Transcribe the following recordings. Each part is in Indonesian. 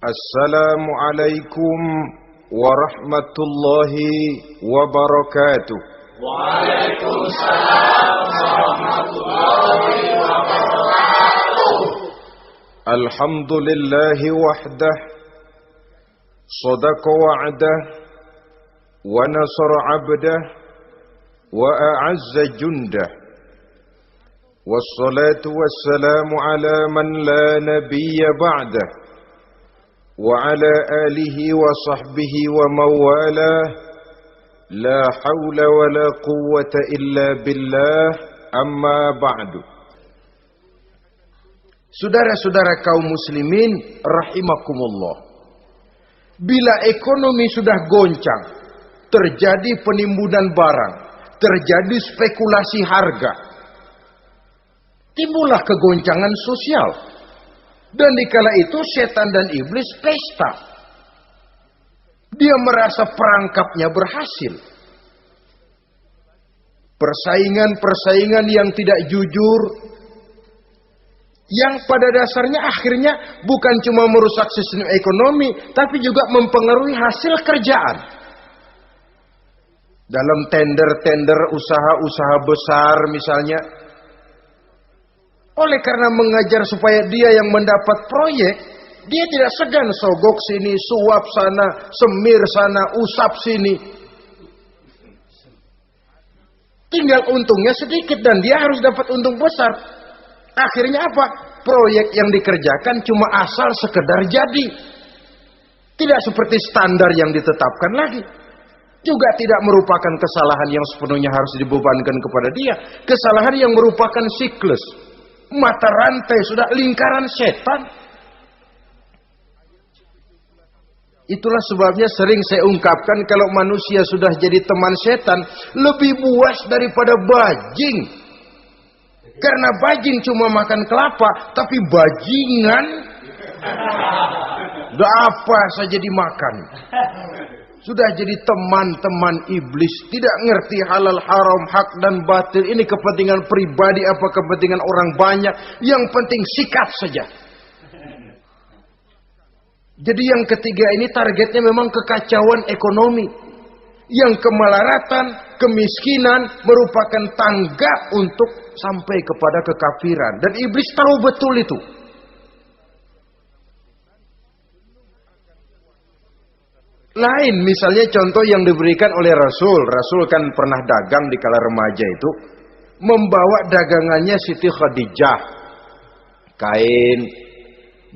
Assalamualaikum warahmatullahi wabarakatuh. Waalaikumsalam warahmatullahi wabarakatuh. Alhamdulillahi wahdah, sadaqa wa'dah, wa nasara 'abdah, wa a'azza jundah. Wassalatu wassalamu ala man la nabiyya ba'dah, wa ala alihi wa sahbihi wa mawalah. La hawla wa la quwwata illa billah, amma ba'du. Saudara-saudara kaum muslimin rahimakumullah. Bila ekonomi sudah goncang, terjadi penimbunan barang, terjadi spekulasi harga, timbullah kegoncangan sosial. Dan dikala itu setan dan iblis pesta. Dia merasa perangkapnya berhasil. Persaingan-persaingan yang tidak jujur, yang pada dasarnya akhirnya bukan cuma merusak sistem ekonomi, tapi juga mempengaruhi hasil kerjaan. Dalam tender-tender usaha-usaha besar misalnya, oleh karena mengajar supaya dia yang mendapat proyek, dia tidak segan sogok sini, suap sana, semir sana, usap sini. Tinggal untungnya sedikit dan dia harus dapat untung besar. Akhirnya apa? Proyek yang dikerjakan cuma asal sekedar jadi. Tidak seperti standar yang ditetapkan lagi. Juga tidak merupakan kesalahan yang sepenuhnya harus dibebankan kepada dia. Kesalahan yang merupakan siklus. Mata rantai sudah lingkaran setan. Itulah sebabnya sering saya ungkapkan, kalau manusia sudah jadi teman setan, lebih buas daripada bajing. Karena bajing cuma makan kelapa, tapi bajingan udah apa saja dimakan. Sudah jadi teman-teman iblis, tidak ngerti halal haram, hak dan batil. Ini kepentingan pribadi apa kepentingan orang banyak, yang penting sikat saja. Jadi yang ketiga ini targetnya memang kekacauan ekonomi. Yang kemelaratan, kemiskinan merupakan tangga untuk sampai kepada kekafiran. Dan iblis tahu betul itu. Lain misalnya contoh yang diberikan oleh Rasul. Rasul kan pernah dagang di kala remaja itu. Membawa dagangannya Siti Khadijah. Kain.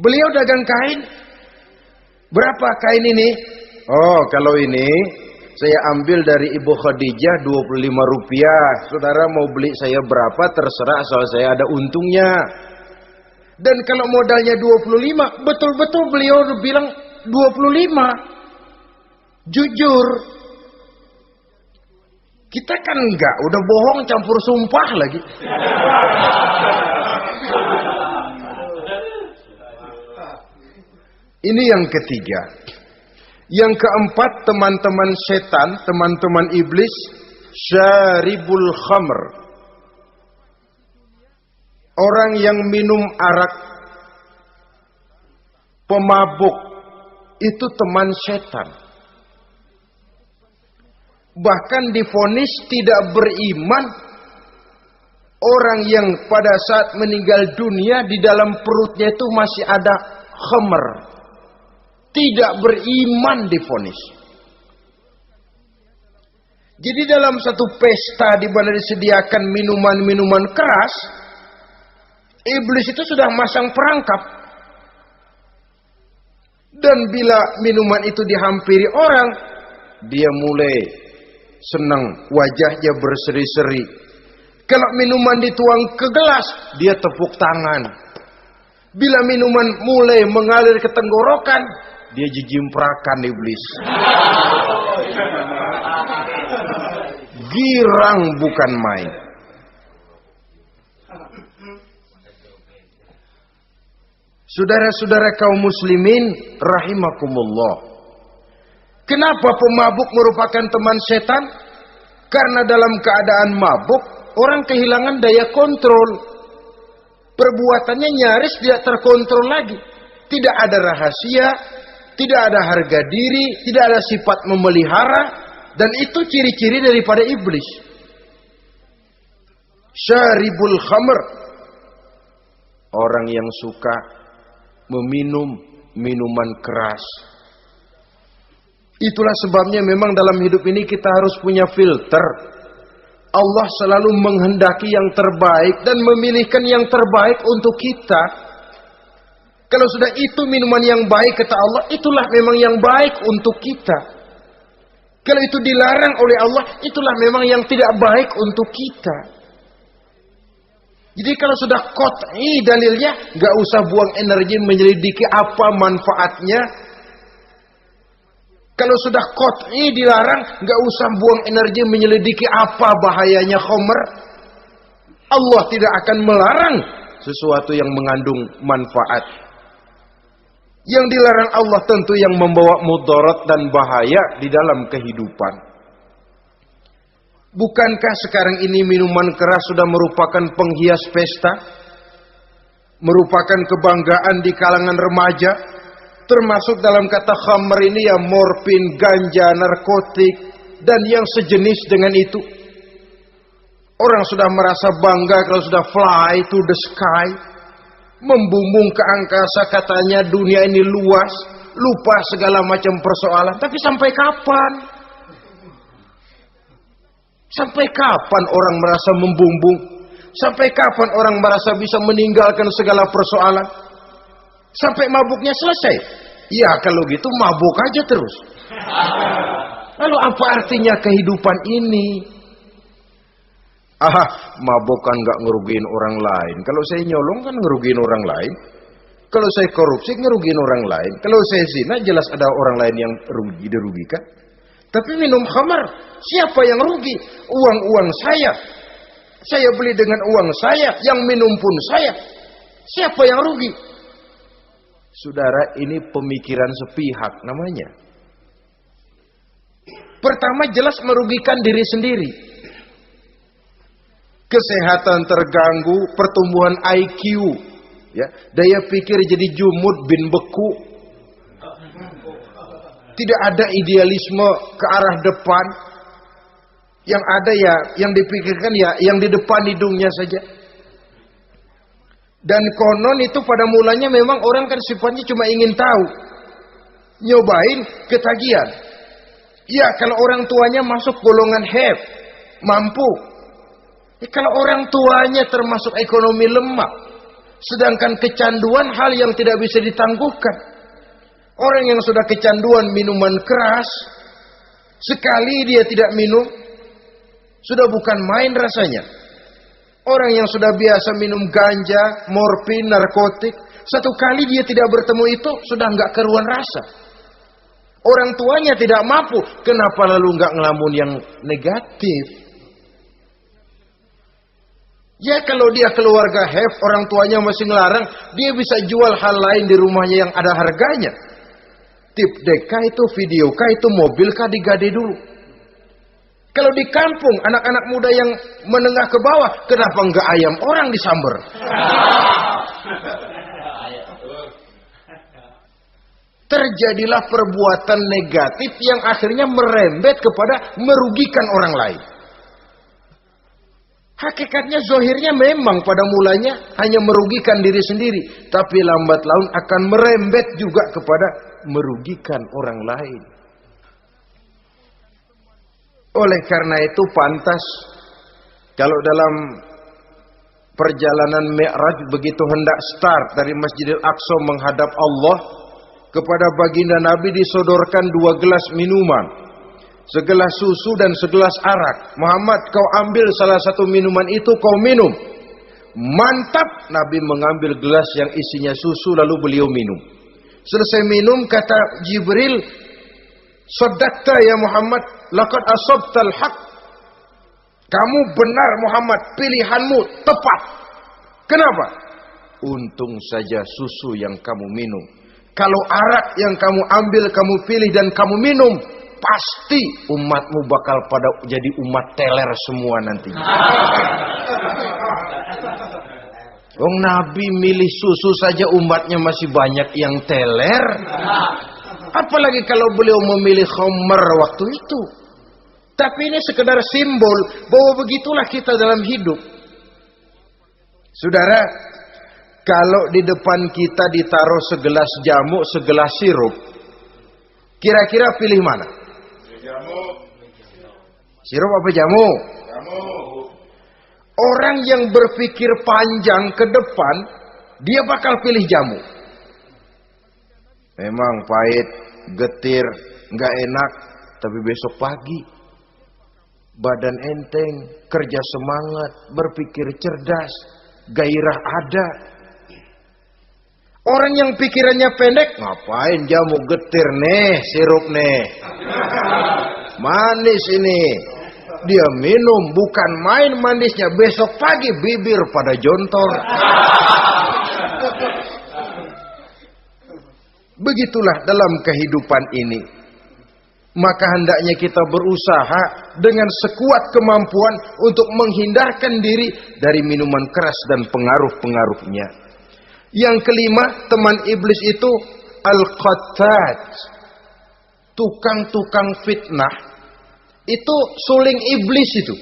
Beliau dagang kain. Berapa kain ini? Oh, kalau ini saya ambil dari Ibu Khadijah 25 rupiah. Saudara mau beli saya berapa terserah, asal saya ada untungnya. Dan kalau modalnya 25, betul-betul beliau bilang 25. Jujur. Kita kan enggak, udah bohong campur sumpah lagi. Ini yang ketiga. Yang keempat, teman-teman setan, teman-teman iblis, syaribul khamr. Orang yang minum arak, pemabuk, itu teman setan. Bahkan divonis tidak beriman orang yang pada saat meninggal dunia di dalam perutnya itu masih ada khamr. Tidak beriman divonis. Jadi dalam satu pesta di mana disediakan minuman-minuman keras, iblis itu sudah masang perangkap. Dan bila minuman itu dihampiri orang, dia mulai senang, wajahnya berseri-seri. Kalau minuman dituang ke gelas, dia tepuk tangan. Bila minuman mulai mengalir ke tenggorokan, dia jijimprakan iblis. Girang bukan main. Saudara-saudara kaum muslimin rahimakumullah. Kenapa pemabuk merupakan teman setan? Karena dalam keadaan mabuk, orang kehilangan daya kontrol. Perbuatannya nyaris tidak terkontrol lagi. tidak ada rahasia, tidak ada harga diri, tidak ada sifat memelihara, dan itu ciri-ciri daripada iblis. Syaribul khamr, orang yang suka meminum minuman keras. Itulah sebabnya memang dalam hidup ini kita harus punya filter. Allah selalu menghendaki yang terbaik dan memilihkan yang terbaik untuk kita. Kalau sudah itu minuman yang baik, kata Allah, itulah memang yang baik untuk kita. Kalau itu dilarang oleh Allah, itulah memang yang tidak baik untuk kita. Jadi kalau sudah qat'i dalilnya, gak usah buang energi menyelidiki apa manfaatnya. Kalau sudah qat'i dilarang, gak usah buang energi menyelidiki apa bahayanya khamr. Allah tidak akan melarang sesuatu yang mengandung manfaat. Yang dilarang Allah tentu yang membawa mudarat dan bahaya di dalam kehidupan. Bukankah sekarang ini minuman keras sudah merupakan penghias pesta? Merupakan kebanggaan di kalangan remaja? Termasuk dalam kata khamr ini ya morfin, ganja, narkotik, dan yang sejenis dengan itu. Orang sudah merasa bangga kalau sudah fly to the sky, membumbung ke angkasa, katanya dunia ini luas, lupa segala macam persoalan. Tapi sampai kapan? Sampai kapan orang merasa membumbung? Sampai kapan orang merasa bisa meninggalkan segala persoalan? Sampai mabuknya selesai. Ya kalau gitu mabuk aja terus. Lalu apa artinya kehidupan ini? Mabuk kan gak ngerugiin orang lain. Kalau saya nyolong kan ngerugiin orang lain. Kalau saya korupsi ngerugiin orang lain. Kalau saya zina jelas ada orang lain yang dirugikan. Tapi minum khamar, siapa yang rugi? Uang-uang saya. Saya beli dengan uang saya. Yang minum pun saya. Siapa yang rugi? Saudara, ini pemikiran sepihak namanya. Pertama jelas merugikan diri sendiri. Kesehatan terganggu, pertumbuhan IQ, ya, daya pikir jadi jumud bin beku. Tidak ada idealisme ke arah depan. Yang ada ya, yang dipikirkan ya, yang di depan hidungnya saja. Dan konon itu pada mulanya memang orang kan sifatnya cuma ingin tahu. Nyobain, ketagihan. Ya kalau orang tuanya masuk golongan have, mampu. Ya, kalau orang tuanya termasuk ekonomi lemah. Sedangkan kecanduan hal yang tidak bisa ditangguhkan. Orang yang sudah kecanduan minuman keras, sekali dia tidak minum, sudah bukan main rasanya. Orang yang sudah biasa minum ganja, morfin, narkotik, satu kali dia tidak bertemu itu, sudah nggak keruan rasa. Orang tuanya tidak mampu, kenapa lalu nggak ngelamun yang negatif? Ya kalau dia keluarga have, orang tuanya masih ngelarang, dia bisa jual hal lain di rumahnya yang ada harganya. Tip deka itu, video kah itu, mobil kah digade dulu. Kalau di kampung, anak-anak muda yang menengah ke bawah, kenapa enggak ayam orang disamber? Terjadilah perbuatan negatif yang akhirnya merembet kepada merugikan orang lain. Hakikatnya, zohirnya memang pada mulanya hanya merugikan diri sendiri. Tapi lambat laun akan merembet juga kepada merugikan orang lain. Oleh karena itu pantas kalau dalam perjalanan Mi'raj begitu hendak start dari Masjidil Aqsa menghadap Allah, kepada baginda Nabi disodorkan 2 gelas minuman, segelas susu dan segelas arak. Muhammad, kau ambil salah satu minuman itu, kau minum. Mantap, Nabi mengambil gelas yang isinya susu lalu beliau minum. Selesai minum kata Jibril, "Shaddaqta ya Muhammad, laqad asabtal haq." Kamu benar Muhammad, pilihanmu tepat. Kenapa? Untung saja susu yang kamu minum. Kalau arak yang kamu ambil, kamu pilih dan kamu minum, pasti umatmu bakal pada jadi umat teler semua nantinya. Wong Nabi milih susu saja umatnya masih banyak yang teler. Apalagi kalau beliau memilih khamr waktu itu. Tapi ini sekedar simbol bahwa begitulah kita dalam hidup. Saudara, kalau di depan kita ditaruh segelas jamu, segelas sirup, kira-kira pilih mana? Jamu. Sirup apa jamu? Jamu. Orang yang berpikir panjang ke depan, dia bakal pilih jamu. Memang pahit, getir, nggak enak, tapi besok pagi badan enteng, kerja semangat, berpikir cerdas, gairah ada. Orang yang pikirannya pendek, ngapain jamu getir nih, sirup nih, manis ini. Dia minum, bukan main manisnya, besok pagi bibir pada jontor. Begitulah dalam kehidupan ini. Maka hendaknya kita berusaha dengan sekuat kemampuan untuk menghindarkan diri dari minuman keras dan pengaruh-pengaruhnya. Yang kelima, teman iblis itu al-qattat, tukang-tukang fitnah. Itu suling iblis itu,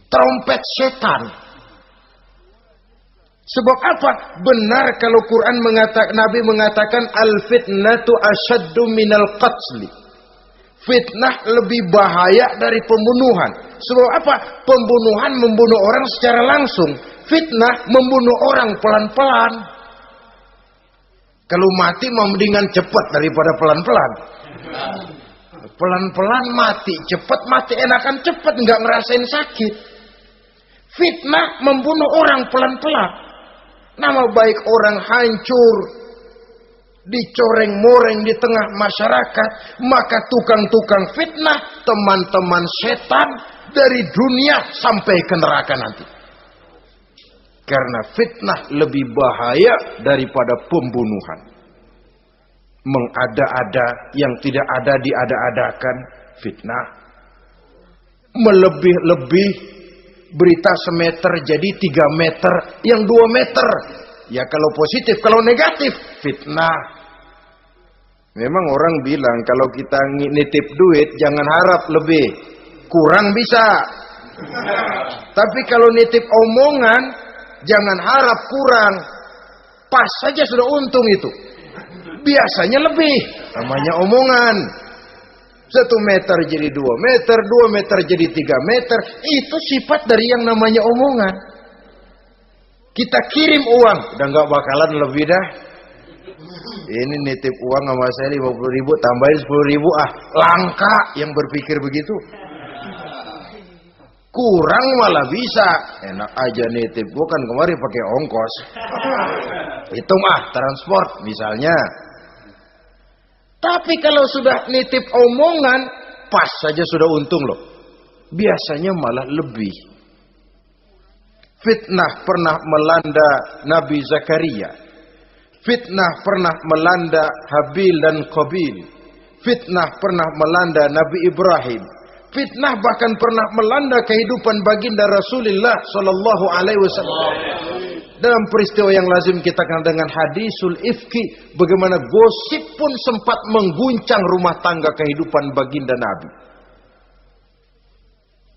trompet setan. Sebab apa? Benar kalau Quran Nabi mengatakan al-fitnatu asyaddu minal qatli. Fitnah lebih bahaya dari pembunuhan. Sebab apa? Pembunuhan membunuh orang secara langsung. Fitnah membunuh orang pelan-pelan. Kalau mati mendingan cepat daripada pelan-pelan. Pelan-pelan mati, cepat mati, enakan cepat, nggak ngerasain sakit. Fitnah membunuh orang pelan-pelan. Nama baik orang hancur, dicoreng-moreng di tengah masyarakat. Maka tukang-tukang fitnah, teman-teman setan dari dunia sampai ke neraka nanti. Karena fitnah lebih bahaya daripada pembunuhan. Mengada-ada yang tidak ada diada-adakan, fitnah. Melebih-lebih, berita semeter jadi 3 meter, yang 2 meter. Ya kalau positif, kalau negatif, fitnah. Memang orang bilang kalau kita nitip duit jangan harap lebih, kurang bisa. Tapi kalau nitip omongan jangan harap kurang, pas saja sudah untung itu. Biasanya lebih, namanya omongan. 1 meter jadi 2 meter, 2 meter jadi 3 meter. Itu sifat dari yang namanya omongan. Kita kirim uang, udah gak bakalan lebih dah. Ini nitip uang sama saya 50.000, tambahin 10.000, langka yang berpikir begitu. Kurang malah bisa, enak aja nitip. Gua kan kemarin pakai ongkos. Hitung transport misalnya. Tapi kalau sudah nitip omongan, pas saja sudah untung loh. Biasanya malah lebih. Fitnah pernah melanda Nabi Zakaria. Fitnah pernah melanda Habil dan Qabil. Fitnah pernah melanda Nabi Ibrahim. Fitnah bahkan pernah melanda kehidupan baginda Rasulullah sallallahu alaihi wasallam. Dalam peristiwa yang lazim kita kenal dengan hadisul ifki, bagaimana gosip pun sempat mengguncang rumah tangga kehidupan baginda Nabi.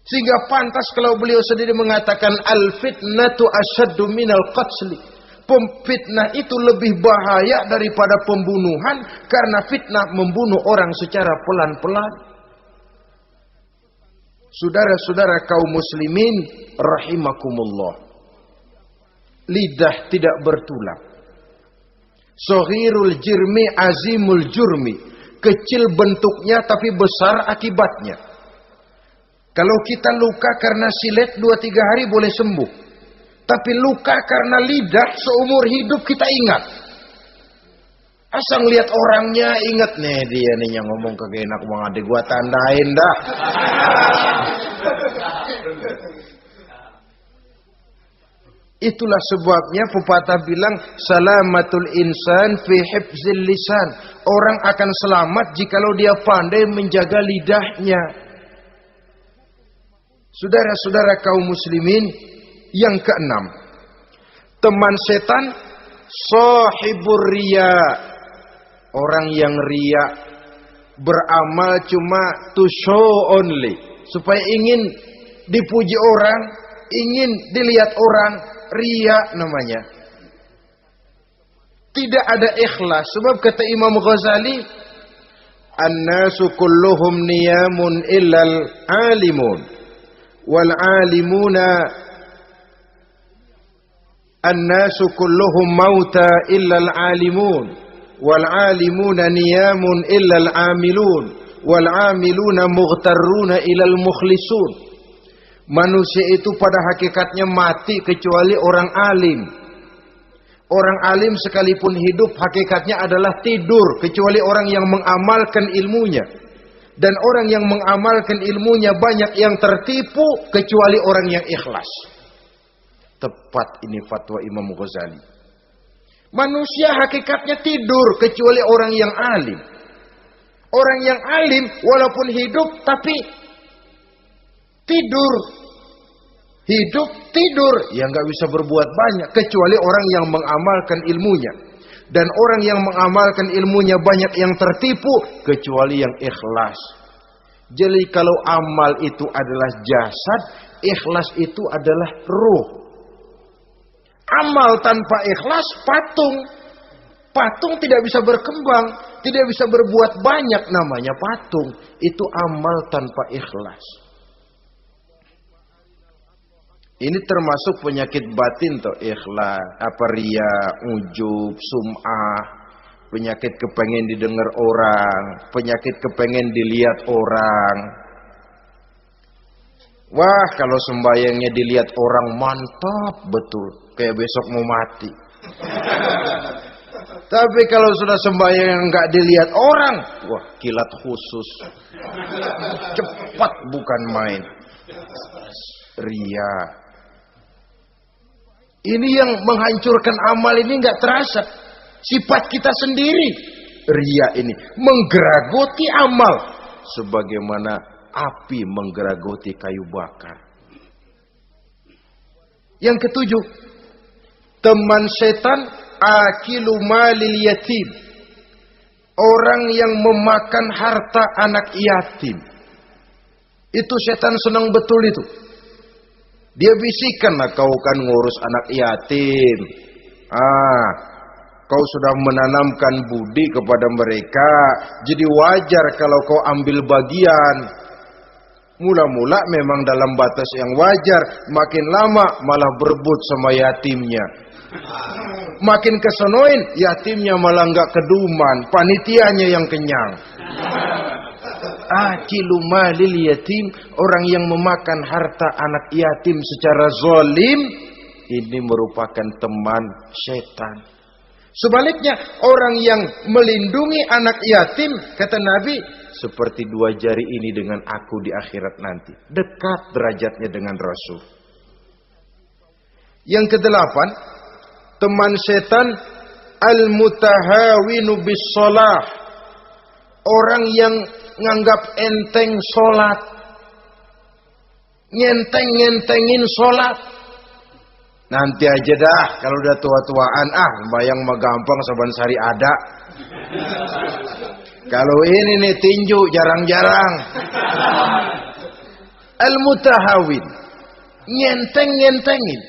Sehingga pantas kalau beliau sendiri mengatakan al-fitnatu asyaddu minal qatli. Fitnah itu lebih bahaya daripada pembunuhan, karena fitnah membunuh orang secara pelan-pelan. Saudara-saudara kaum muslimin rahimakumullah. Lidah tidak bertulang. Soghirul jirmi azimul jurmi. Kecil bentuknya tapi besar akibatnya. Kalau kita luka karena silet 2-3 hari boleh sembuh. Tapi luka karena lidah seumur hidup kita ingat. Asal lihat orangnya ingat nih, dia nih yang ngomong kagak enak banget, gua tandain dah. Itulah sebabnya pepatah bilang salamatul insan fi hifzil lisan. Orang akan selamat jikalau dia pandai menjaga lidahnya. Saudara-saudara kaum muslimin, yang keenam, Teman setan sahibur riya, orang yang riya, beramal cuma to show only, supaya ingin dipuji orang, ingin dilihat orang, riya namanya. Tidak ada ikhlas. Sebab kata Imam Ghazali, an-nasu kulluhum niyamun illal alimun, wal alimuna an-nasu kulluhum mauta illal alimun, wal alimuna niyamun illal amilun, wal amiluna mughtarruna ilal mukhlisun. Manusia itu pada hakikatnya mati kecuali orang alim. Orang alim sekalipun hidup hakikatnya adalah tidur kecuali orang yang mengamalkan ilmunya. Dan orang yang mengamalkan ilmunya banyak yang tertipu kecuali orang yang ikhlas. Tepat ini fatwa Imam Ghazali. Manusia hakikatnya tidur kecuali orang yang alim. Orang yang alim walaupun hidup tapi tidur. Hidup tidur, ya nggak bisa berbuat banyak kecuali orang yang mengamalkan ilmunya. Dan orang yang mengamalkan ilmunya banyak yang tertipu kecuali yang ikhlas. Jadi kalau amal itu adalah jasad, ikhlas itu adalah ruh. Amal tanpa ikhlas patung. Patung tidak bisa berkembang, tidak bisa berbuat banyak, namanya patung. Itu amal tanpa ikhlas. Ini termasuk penyakit batin toh, ikhlas, riya, ujub, sum'ah, penyakit kepengen didengar orang, penyakit kepengen dilihat orang. Wah, kalau sembayangnya dilihat orang mantap betul, kayak besok mau mati. Tapi kalau sudah sembahyang nggak dilihat orang, wah kilat khusus, cepat bukan main. Ria. Ini yang menghancurkan amal ini nggak terasa. Sifat kita sendiri, ria ini menggeragoti amal, sebagaimana api menggeragoti kayu bakar. Yang ketujuh, teman setan akilu malil yatim, orang yang memakan harta anak yatim. Itu setan senang betul itu. Dia bisikan, nah kau kan ngurus anak yatim. Kau sudah menanamkan budi kepada mereka, jadi wajar kalau kau ambil bagian. Mula-mula memang dalam batas yang wajar, makin lama malah berebut sama yatimnya. Makin kesonoin, yatimnya malah nggak keduman, panitianya yang kenyang. Akilu malil yatim, orang yang memakan harta anak yatim secara zalim, ini merupakan teman setan. Sebaliknya, orang yang melindungi anak yatim, kata Nabi, seperti dua jari ini dengan aku di akhirat nanti. Dekat derajatnya dengan Rasul. Yang kedelapan, teman setan al-mutahawinu bis shalah, orang yang nganggap enteng sholat, ngenteng-ngentengin sholat. Nanti aja dah, kalau udah tua-tuaan, bayang mah gampang, saban sari ada. Kalau ini nih tinju jarang-jarang. Al-mutahawin, ngenteng-ngentengin.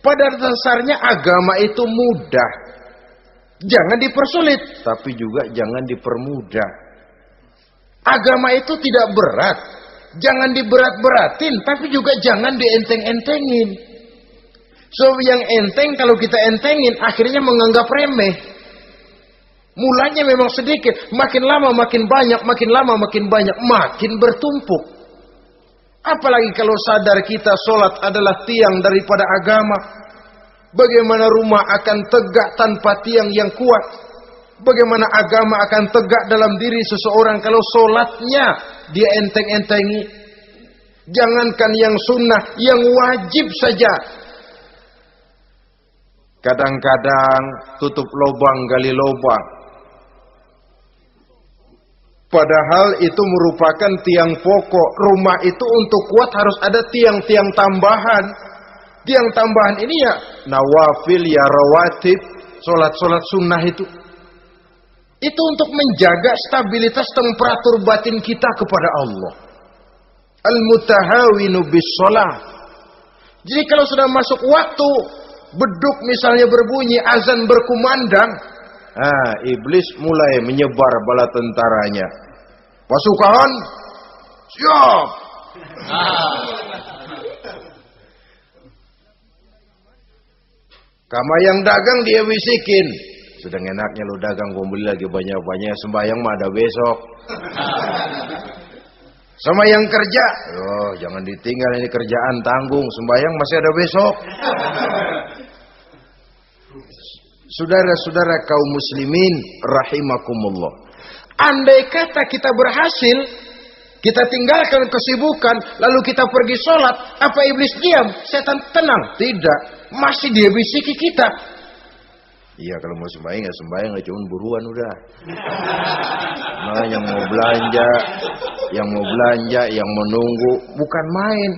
Pada dasarnya agama itu mudah. Jangan dipersulit, tapi juga jangan dipermudah. Agama itu tidak berat, jangan diberat-beratin, tapi juga jangan dienteng-entengin. So yang enteng kalau kita entengin, akhirnya menganggap remeh. Mulanya memang sedikit, makin lama makin banyak, makin lama makin banyak, makin bertumpuk. Apalagi kalau sadar kita sholat adalah tiang daripada agama. Bagaimana rumah akan tegak tanpa tiang yang kuat? Bagaimana agama akan tegak dalam diri seseorang kalau sholatnya dia enteng-entengi? Jangankan yang sunnah, yang wajib saja. Kadang-kadang tutup lubang gali lubang. Padahal itu merupakan tiang pokok. Rumah itu untuk kuat harus ada tiang-tiang tambahan. Yang tambahan ini ya nawafil, ya rawatib, sholat-sholat sunnah itu. Itu untuk menjaga stabilitas temperatur batin kita kepada Allah. Al-mutahawinu bis-sholah. Jadi kalau sudah masuk waktu, beduk misalnya berbunyi, azan berkumandang, iblis mulai menyebar bala tentaranya. Pasukan, siap. Kama yang dagang dia bisikin, sedang enaknya lu dagang, gua beli lagi banyak-banyak, sembahyang mah ada besok. Sama yang kerja, jangan ditinggal ini kerjaan, tanggung, sembahyang masih ada besok. Saudara-saudara kaum muslimin rahimakumullah. Andai kata kita berhasil, kita tinggalkan kesibukan, lalu kita pergi sholat, apa iblis diam? Setan tenang? Tidak, masih dia bisiki kita. Iya, kalau mau sembahyang ya sembahyang, cuma buruan udah. Nah, yang mau belanja, yang menunggu, bukan main.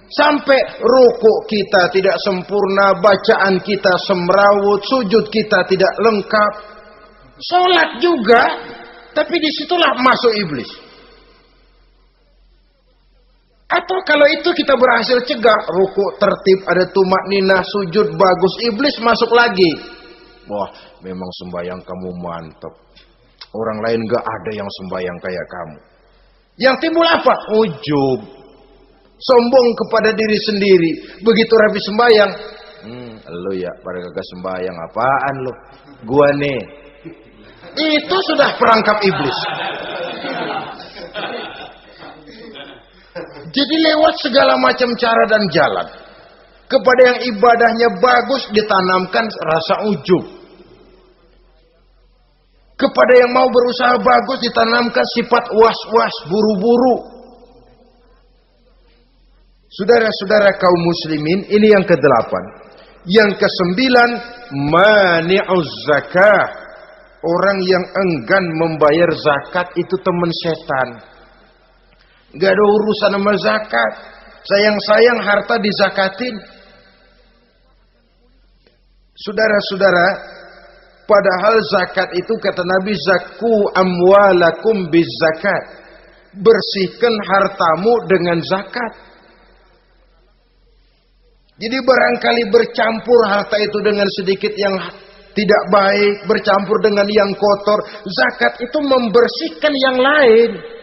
Sampai rukuk kita tidak sempurna, bacaan kita semrawut, sujud kita tidak lengkap. Sholat juga, tapi disitulah masuk iblis. Atau kalau itu kita berhasil cegah, rukuk tertib, ada tumakninah, sujud bagus, iblis masuk lagi. Wah, memang sembahyang kamu mantap. Orang lain gak ada yang sembahyang kayak kamu. Yang timbul apa? Ujub. Sombong kepada diri sendiri. Begitu rapi sembahyang, lo ya pada kagak sembahyang, apaan lo? Gua nih. Itu sudah perangkap iblis. Jadi lewat segala macam cara dan jalan, kepada yang ibadahnya bagus ditanamkan rasa ujub. Kepada yang mau berusaha bagus ditanamkan sifat was-was, buru-buru. Saudara-saudara kaum muslimin, ini yang ke-8. Yang ke-9, mani'uz zakah. Orang yang enggan membayar zakat itu teman setan. Gak ada urusan sama zakat. Sayang-sayang harta dizakatin. Saudara-saudara, padahal zakat itu kata Nabi, zakku amwalakum biz zakat. Bersihkan hartamu dengan zakat. Jadi barangkali bercampur harta itu dengan sedikit yang tidak baik, bercampur dengan yang kotor. Zakat itu membersihkan yang lain.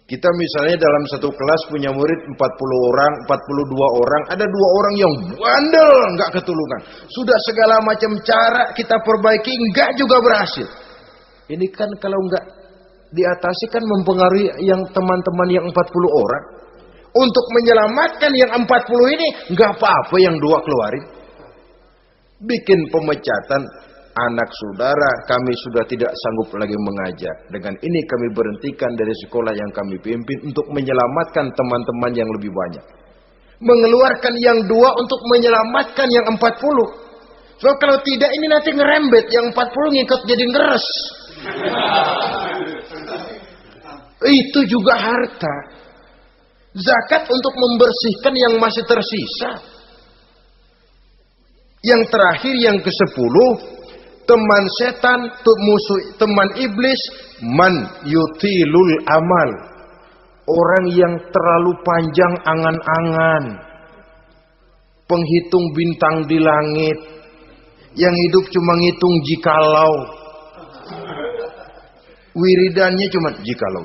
Kita misalnya dalam satu kelas punya murid 40 orang, 42 orang, ada 2 orang yang bandel, enggak ketulungan. Sudah segala macam cara kita perbaiki, enggak juga berhasil. Ini kan kalau enggak diatasi kan mempengaruhi yang teman-teman yang 40 orang. Untuk menyelamatkan yang 40 ini, enggak apa-apa yang 2 keluarin. Bikin pemecatan. Anak saudara, kami sudah tidak sanggup lagi mengajar. Dengan ini kami berhentikan dari sekolah yang kami pimpin untuk menyelamatkan teman-teman yang lebih banyak. Mengeluarkan yang 2 untuk menyelamatkan yang 40. So kalau tidak ini nanti ngerembet, yang 40 ngikut jadi ngeres. Itu juga harta. Zakat untuk membersihkan yang masih tersisa. Yang terakhir, yang ke-10, teman setan, musuh, teman iblis, man yutilul amal. Orang yang terlalu panjang angan-angan. Penghitung bintang di langit. Yang hidup cuma ngitung jikalau. Wiridannya cuma jikalau.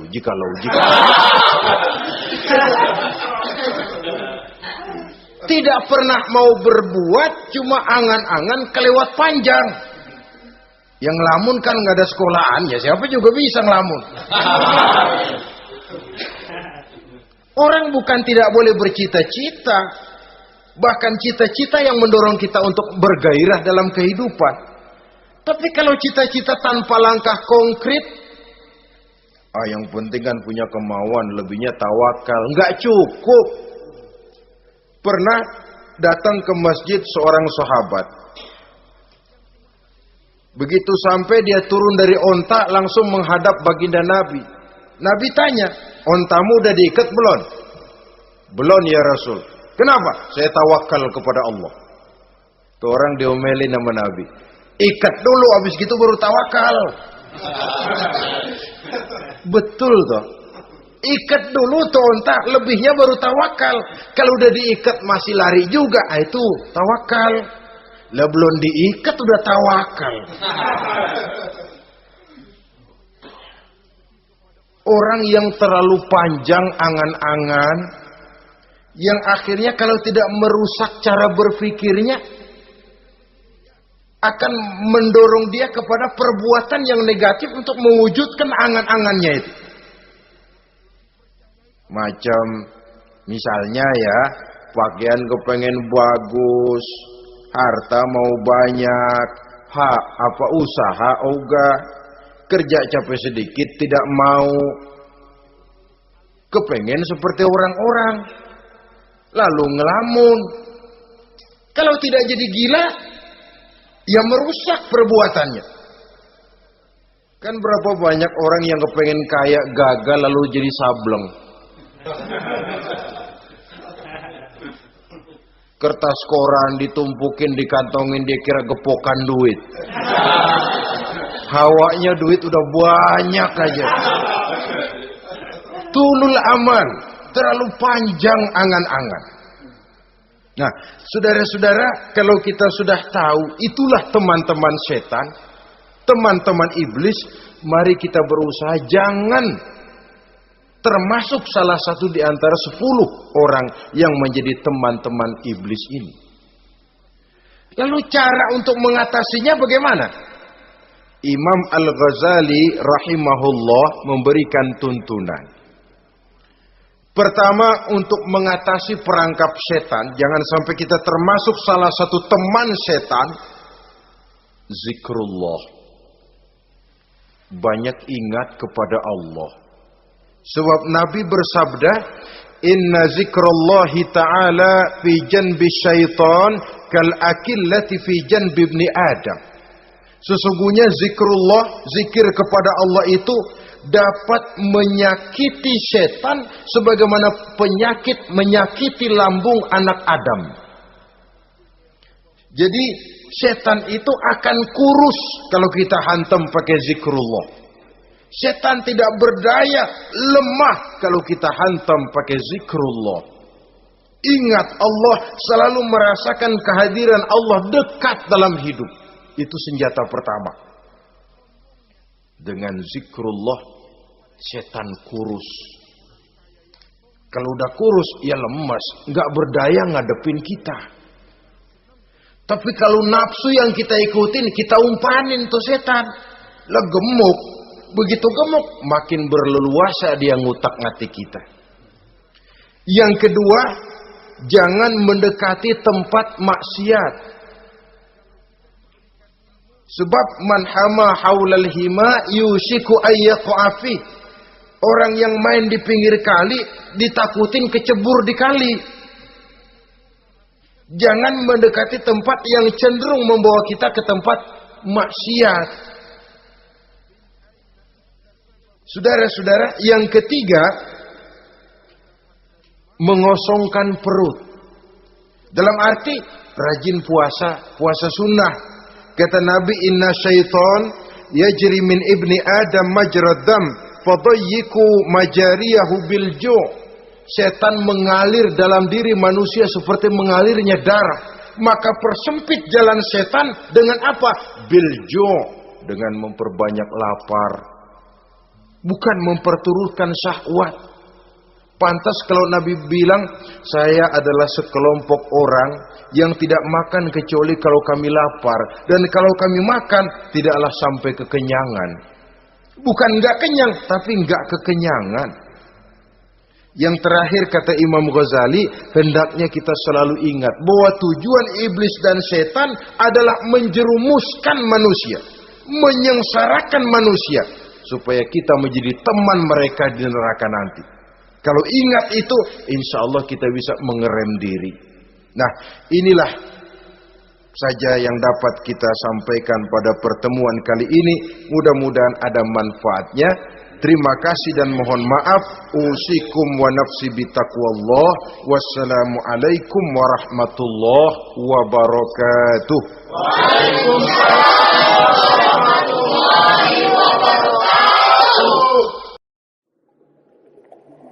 Tidak pernah mau berbuat, cuma angan-angan kelewat panjang. Yang ngelamun kan nggak ada sekolahan, ya siapa juga bisa ngelamun. Orang bukan tidak boleh bercita-cita, bahkan cita-cita yang mendorong kita untuk bergairah dalam kehidupan. Tapi kalau cita-cita tanpa langkah konkret, yang penting kan punya kemauan, lebihnya tawakal, nggak cukup. Pernah datang ke masjid seorang sahabat. Begitu sampai dia turun dari onta, langsung menghadap baginda Nabi. Nabi tanya, ontamu udah diikat belum? Belum ya Rasul. Kenapa? Saya tawakal kepada Allah. Tuh orang diomelin sama Nabi. Ikat dulu, habis gitu baru tawakal. Betul toh. Ikat dulu tuh onta, lebihnya baru tawakal. Kalau udah diikat masih lari juga, itu tawakal. Lah belum diikat udah tawakal. Orang yang terlalu panjang angan-angan, yang akhirnya kalau tidak merusak cara berpikirnya, akan mendorong dia kepada perbuatan yang negatif untuk mewujudkan angan-angannya itu. Macam misalnya ya, pakaian kepengen bagus, harta mau banyak, usaha ogah, kerja capek sedikit tidak mau, kepengen seperti orang-orang, lalu ngelamun. Kalau tidak jadi gila, ya merusak perbuatannya. Kan berapa banyak orang yang kepengen kaya gagal lalu jadi sableng. Kertas koran ditumpukin, dikantongin, dia kira gepokan duit. Hawanya duit udah banyak aja. Tulul aman, terlalu panjang angan-angan. Nah, saudara-saudara, kalau kita sudah tahu itulah teman-teman setan, teman-teman iblis, mari kita berusaha jangan termasuk salah satu di antara 10 orang yang menjadi teman-teman iblis ini. Lalu cara untuk mengatasinya bagaimana? Imam Al-Ghazali rahimahullah memberikan tuntunan. Pertama, untuk mengatasi perangkap setan, jangan sampai kita termasuk salah satu teman setan, zikrullah. Banyak ingat kepada Allah. Sebab Nabi bersabda, inna zikrullahi ta'ala fi janbi syaitan kal akillati fi janbi ibni Adam. Sesungguhnya zikrullah, zikir kepada Allah itu dapat menyakiti setan sebagaimana penyakit menyakiti lambung anak Adam. Jadi setan itu akan kurus kalau kita hantam pakai zikrullah. Setan tidak berdaya, lemah kalau kita hantam pakai zikrullah. Ingat Allah, selalu merasakan kehadiran Allah dekat dalam hidup. Itu senjata pertama. Dengan zikrullah, setan kurus. Kalau udah kurus, ya lemas, nggak berdaya ngadepin kita. Tapi kalau nafsu yang kita ikutin, kita umpanin tuh setan. Lah gemuk. Begitu gemuk, makin berleluasa dia ngutak-ngatik kita. Yang kedua, jangan mendekati tempat maksiat. Sebab man hama haulal hima yusiku ayyaqafi. Orang yang main di pinggir kali ditakutin kecebur di kali. Jangan mendekati tempat yang cenderung membawa kita ke tempat maksiat. Saudara-saudara, yang ketiga, mengosongkan perut. Dalam arti rajin puasa, puasa sunnah. Kata Nabi, inna syaitan yajri min ibni Adam majrad dam fadayyiku majariyahu bil ju'. Setan mengalir dalam diri manusia seperti mengalirnya darah. Maka persempit jalan setan dengan apa? Bil ju', dengan memperbanyak lapar. Bukan memperturutkan syahwat. Pantas kalau Nabi bilang, saya adalah sekelompok orang yang tidak makan kecuali kalau kami lapar. Dan kalau kami makan, tidaklah sampai kekenyangan. Bukan enggak kenyang, tapi enggak kekenyangan. Yang terakhir kata Imam Ghazali, hendaknya kita selalu ingat bahwa tujuan iblis dan setan adalah menjerumuskan manusia. Menyengsarakan manusia. Supaya kita menjadi teman mereka di neraka nanti. Kalau ingat itu, insya Allah kita bisa mengerem diri. Nah, inilah saja yang dapat kita sampaikan pada pertemuan kali ini. Mudah-mudahan ada manfaatnya. Terima kasih dan mohon maaf. Usikum wa nafsi bitaqwallah. Wassalamualaikum warahmatullahi wabarakatuh. Waalaikumsalam.